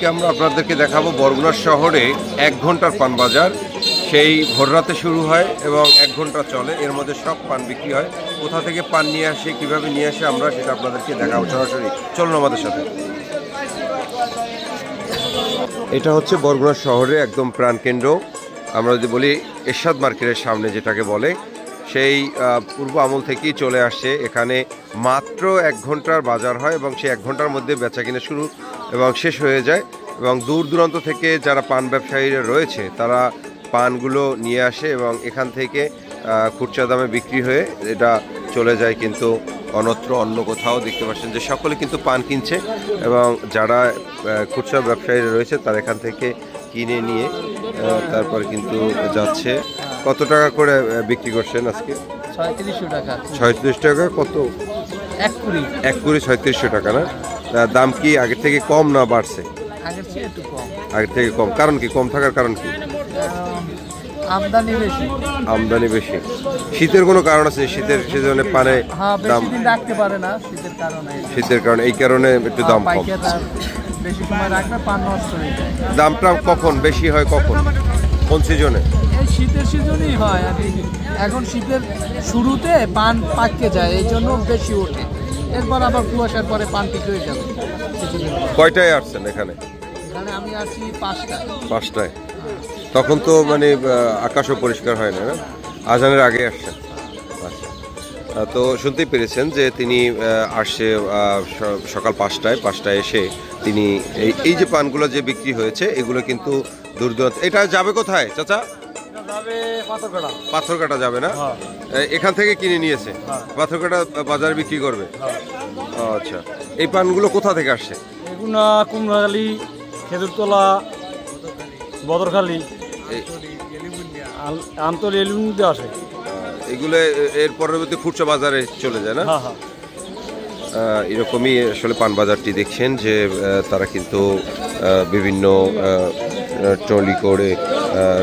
আজকে আমরা আপনাদেরকে দেখাবো বরগুনা শহরে 1 ঘন্টার পান বাজার। সেই ভোররাতে শুরু হয় এবং 1 ঘন্টা চলে। এর মধ্যে সব পান বিক্রি হয়। কোথা থেকে পান নিয়ে আসে, কিভাবে নিয়ে আসে, আমরা সেটা আপনাদেরকে দেখাবো সরাসরি। চলুন আমাদের সাথে। এটা হচ্ছে বরগুনা শহরে একদম প্রাণকেন্দ্র। আমরা যদি বলি এরশাদ মার্কেটের সামনে যেটাকে বলে, সেই পূর্ব আমল থেকেই চলে আসছে। এখানে মাত্র 1 ঘন্টার বাজার হয় এবং সেই 1 ঘন্টার মধ্যে বেচা কিনা শুরু এবং শেষ হয়ে যায়। এবং দূর দূরান্ত থেকে যারা পান ব্যবসায়ীরা রয়েছে তারা পানগুলো নিয়ে আসে এবং এখান থেকে খুচরা দামে বিক্রি হয়ে এটা চলে যায় কিন্তু অন্যত্র অন্য কোথাও। দেখতে পাচ্ছেন যে সকলে কিন্তু পান কিনছে এবং যারা খুচরা ব্যবসায়ীরা রয়েছে তারা এখান থেকে কিনে নিয়ে তারপর কিন্তু যাচ্ছে। কত টাকা করে বিক্রি করছেন আজকে? 3600 টাকা। 36 টাকা কত? এক কুড়ি 3600 টাকা না? দাম কি আগের থেকে কম না বাড়ছে? আগের চেয়ে একটু কম। আগের থেকে কম, কারণ কি? কম থাকার কারণ কি? আমদানি বেশি। আমদানি বেশি। শীতের কোনো কারণ আছে? শীতের সিজনে পানে দাম বেশি দিন রাখতে পারে না শীতের কারণে। শীতের কারণে এই কারণে একটু দাম কম। বেশি সময় রাখলে পান নষ্ট হয়ে যায়। দামটা কখন বেশি হয়? কখন, কোন সিজনে? এই শীতের সিজনেই হয় আর কি। এখন শীতের শুরুতে পান পাকে যায়, এই জন্য বেশি ওঠে। এরপর আবার কুয়াশার পরে পান ঠিক হয়ে যাবে। কয়টায় আসছেন এখানে? এখানে আমি আসি 5টায়। 5টায়? তখন তো মানে আকাশও পরিষ্কার হয় না, আজানের আগে আসছেন। আচ্ছা, তো শুনতেই পেরেছেন যে তিনি আসছে সকাল 5টায় এসে তিনি এই যে পানগুলো যে বিক্রি হয়েছে এগুলো কিন্তু দূর দূরান্ত। এটা যাবে কোথায় চাচা? পাথরঘাটা যাবে না? এখান থেকে কিনে নিয়েছে, পাথরঘাটা বাজারে বিক্রি করবে। আচ্ছা, এই পানগুলো কোথা থেকে আসছে? এগুলা কুমড়াখালী, খেজুরতলা, বদরখালী, আমতলী এলিমুদ্দে আসে। এগুলো এর পরবর্তী খুচরা বাজারে চলে যায় না? এরকমই আসলে পান বাজারটি দেখছেন যে তারা কিন্তু বিভিন্ন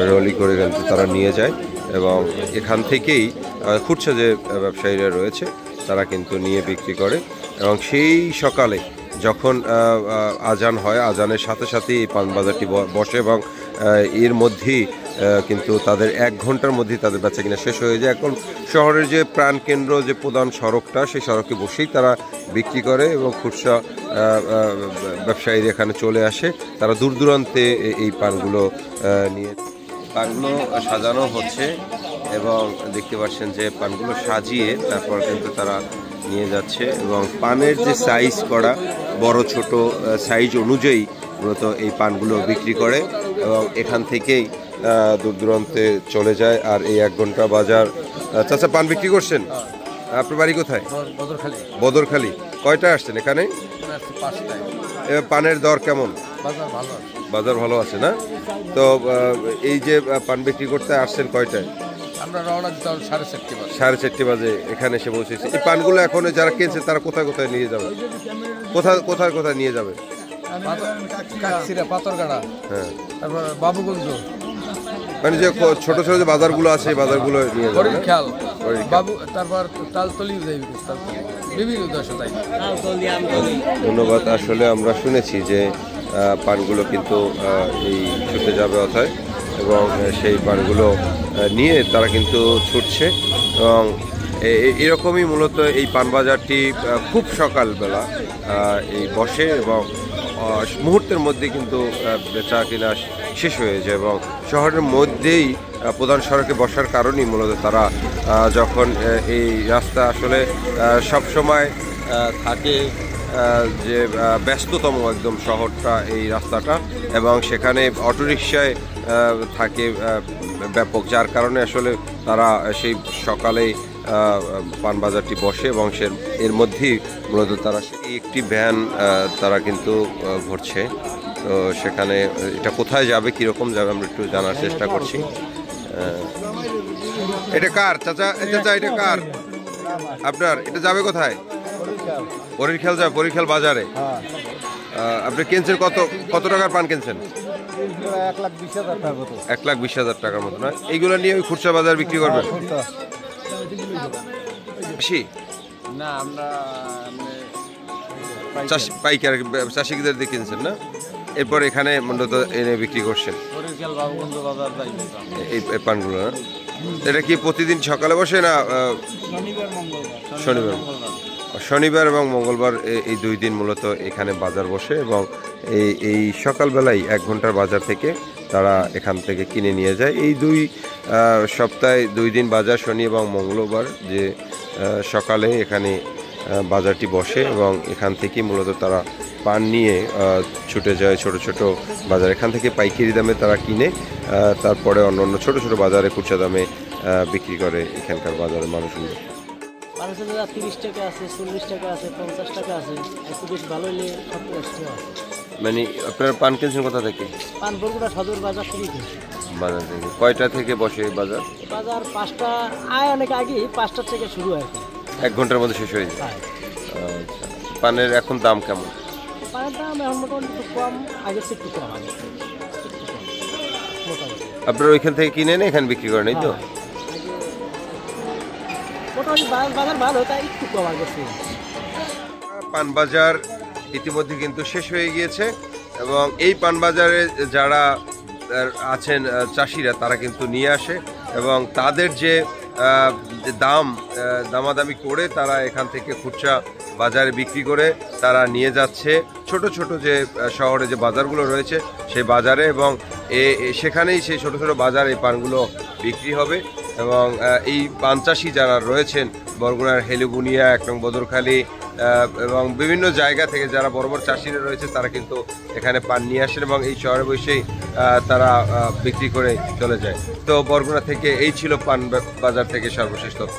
রলি করে কিন্তু তারা নিয়ে যায় এবং এখান থেকেই খুচরা যে ব্যবসায়ীরা রয়েছে তারা কিন্তু নিয়ে বিক্রি করে। এবং সেই সকালে যখন আজান হয়, আজানের সাথে সাথেই এই পান বাজারটি বসে এবং এর মধ্যেই কিন্তু তাদের 1 ঘন্টার মধ্যেই তাদের বেচা কিনা শেষ হয়ে যায়। এখন শহরের যে প্রাণকেন্দ্র যে প্রধান সড়কটা, সেই সড়কে বসেই তারা বিক্রি করে এবং খুচরা ব্যবসায়ীরা এখানে চলে আসে। তারা দূর দূরান্তে এই পানগুলো নিয়ে পানগুলো সাজানো হচ্ছে এবং দেখতে পাচ্ছেন যে পানগুলো সাজিয়ে তারপর কিন্তু তারা নিয়ে যাচ্ছে এবং পানের যে সাইজ করা, বড় ছোট সাইজ অনুযায়ী মূলত এই পানগুলো বিক্রি করে এবং এখান থেকেই দূর দূরান্তে চলে যায়। আর এই 1 ঘন্টা বাজার। চাচা, পান বিক্রি করছেন? আপনার বাড়ি কোথায়? বদরখালী। কয়টা আসছেন এখানে? 5টায়। পানের দর কেমন? বাজার ভালো আছে না? তো এই যে পান বিক্রি করতে আসছেন কয়টায়? আমরা রওনা দিতাম 4:30 বাজে। 4:30 বাজে এখানে এসে পৌঁছেছি। এই পানগুলো এখন যারা কিনছে তারা কোথায় কোথায় নিয়ে যাবে? কোথায় নিয়ে যাবে? পাথরঘাটা, হ্যাঁ, তারপর বাবুগঞ্জ, মানে যে ছোট ছোট যে বাজারগুলো আছে এই বাজারগুলো নিয়ে যাবে। বাবু, তারপর তালতলি, বিভিন্ন দেশে তাই। ধন্যবাদ। আসলে আমরা শুনেছি যে পানগুলো কিন্তু এই ছুটে যাবে অথায় এবং সেই পানগুলো নিয়ে তারা কিন্তু ছুটছে এবং এরকমই মূলত এই পান বাজারটি খুব সকালবেলা এই বসে এবং মুহূর্তের মধ্যে কিন্তু বেচা কিনা শেষ হয়ে যায় এবং শহরের মধ্যেই প্রধান সড়কে বসার কারণেই মূলত তারা যখন এই রাস্তা আসলে সব সময় থাকে যে ব্যস্ততম একদম শহরটা এই রাস্তাটা এবং সেখানে অটোরিকশায় থাকে ব্যাপক, যার কারণে আসলে তারা সেই সকালেই পান বাজারটি বসে এবং এর মধ্যেই মূলত তারা একটি ভ্যান তারা কিন্তু ভরছে। তো সেখানে এটা কোথায় যাবে, কীরকম যাবে আমরা একটু জানার চেষ্টা করছি। এটা কার চাচা? চাচা, এটা কার আপনার? এটা যাবে কোথায়? বরিশাল যাবে, বরিশাল বাজারে। আপনি কিনছেন কত টাকার পান কিনছেন? 1,20,000 টাকার মতো না? এইগুলো নিয়ে ওই খুচরা বাজার বিক্রি করবেন? না, আমরা পাইকার চাষিদের দিয়ে কিনছেন না? এরপর এখানে মূলত এনে বিক্রি করছেন বরিশাল বাবুগঞ্জ বাজার যাই এই পানগুলো না? এটা কি প্রতিদিন সকালে বসে না শনিবার মঙ্গলবার শনিবার? শনিবার এবং মঙ্গলবার এই 2 দিন মূলত এখানে বাজার বসে এবং এই সকালবেলায় 1 ঘন্টার বাজার থেকে তারা এখান থেকে কিনে নিয়ে যায়। এই 2 সপ্তাহে 2 দিন বাজার, শনি এবং মঙ্গলবার, যে সকালে এখানে বাজারটি বসে এবং এখান থেকে মূলত তারা পান নিয়ে ছুটে যায় ছোট ছোট বাজার। এখান থেকে পাইকারি দামে তারা কিনে তারপরে অন্য ছোট ছোট বাজারে খুচরা দামে বিক্রি করে এখানকার বাজারের মানুষগুলো। 30 টাকা আছে, 40 টাকা আছে, 50 টাকা আছে, একটু বেশ ভালো হলে 70 টাকা আছে। মানে আপনারা পান কিনছেন কোথা থেকে? পান বরগুনা সদর বাজার থেকে কিনছি। বাজার থেকে কয়টা থেকে বসে এই বাজার? বাজার 5টা, অনেক আগে 5টা থেকে শুরু হয়। 1 ঘন্টার মধ্যে শেষ হয়ে যায়। আচ্ছা, পানের এখন দাম কেমন? পানের দাম এখন মোটামুটি একটু কম, আগের চেয়ে একটু কম আছে মোটামুটি। আপনারা ওইখান থেকে কিনে এনে এখানে বিক্রি করেন, এই তো? মোটামুটি বাজার ভালো, তাই একটু কম আগের চেয়ে। পান বাজার ইতিমধ্যে কিন্তু শেষ হয়ে গিয়েছে এবং এই পান বাজারে যারা আছেন চাষিরা, তারা কিন্তু নিয়ে আসে এবং তাদের যে দামাদামি করে তারা এখান থেকে খুচরা বাজারে বিক্রি করে তারা নিয়ে যাচ্ছে ছোট ছোট যে শহরে যে বাজারগুলো রয়েছে সেই বাজারে, এবং সেখানেই সেই ছোট ছোট বাজারে এই পানগুলো বিক্রি হবে। এবং এই পান চাষি যারা রয়েছেন বরগুনার হেলিবুনিয়া, 1 নং বদরখালী এবং বিভিন্ন জায়গা থেকে যারা বড় বড় চাষিরা রয়েছে, তারা কিন্তু এখানে পান নিয়ে আসেন এবং এই শহরে বসেই তারা বিক্রি করে চলে যায়। তো বরগুনা থেকে এই ছিল পান বাজার থেকে সর্বশেষ তথ্য।